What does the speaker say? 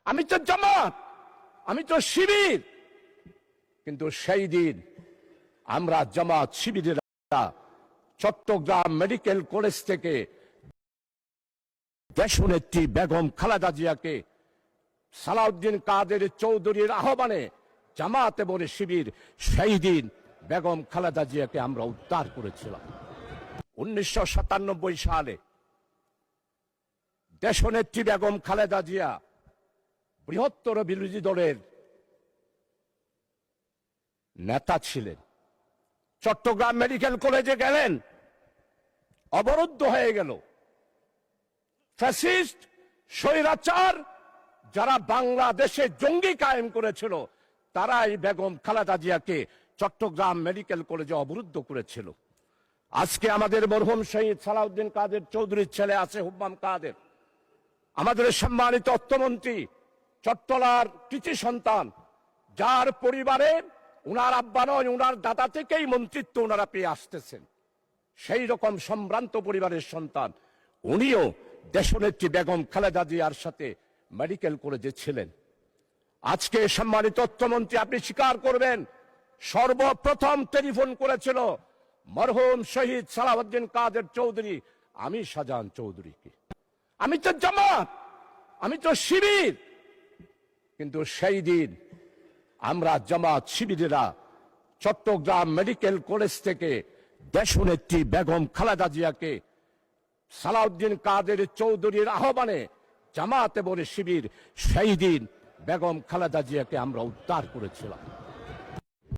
আমি তো জামাত, আমি তো শিবির, কিন্তু সেই দিন আমরা জামাত শিবিরেরা চট্টগ্রাম মেডিকেল কলেজ থেকে দেশনেত্রী বেগম খালেদা জিয়াকে সালাউদ্দিন কাদের চৌধুরীর আহ্বানে জামাত এবং শিবির সেই দিন বেগম খালেদা জিয়াকে আমরা উদ্ধার করেছিলাম। 1997 সালে দেশনেত্রী বেগম খালেদা জিয়া বৃহত্তর বিরোধী দলের নেতা ছিলেন। চট্টগ্রাম মেডিকেল কলেজে গেলেন, অবরুদ্ধ হয়ে গেল। ফ্যাসিস্ট স্বৈরাচার যারা বাংলাদেশে জঙ্গি কায়েম করেছিল, তারাই বেগম খালেদা জিয়াকে চট্টগ্রাম মেডিকেল কলেজে অবরুদ্ধ করেছিল। আজকে আমাদের মরহুম শহীদ সালাউদ্দিন কাদের চৌধুরীর ছেলে আছে হুম্মাম কাদের, আমাদের সম্মানিত অর্থমন্ত্রী, চট্টলার কৃতি সন্তান, যার পরিবারে উনার আব্বা নয়, উনার দাদা থেকেই মন্ত্রিত্ব ওনারা পেয়ে আসতেছেন। সেই রকম সম্ভ্রান্ত পরিবারের সন্তান উনিও দেশনেত্রী বেগম খালেদা জিয়ার সাথে মেডিকেল কলেজে ছিলেন। আজকে সম্মানিত অর্থমন্ত্রী, আপনি স্বীকার করবেন, সর্বপ্রথম টেলিফোন করেছিল মরহুম শহীদ সালাউদ্দিন কাদের চৌধুরী আমি শাহজাহান চৌধুরীকে। আমি তো জামাত, আমি তো শিবির, কিন্তু সেই দিন আমরা জামাত শিবিরেরা চট্টগ্রাম মেডিকেল কলেজ থেকে দেশনেত্রী বেগম খালেদা জিয়াকে সালাউদ্দিন কাদের চৌধুরীর আহ্বানে জামাত এবং শিবির সেই দিন বেগম খালেদা জিয়াকে আমরা উদ্ধার করেছিলাম।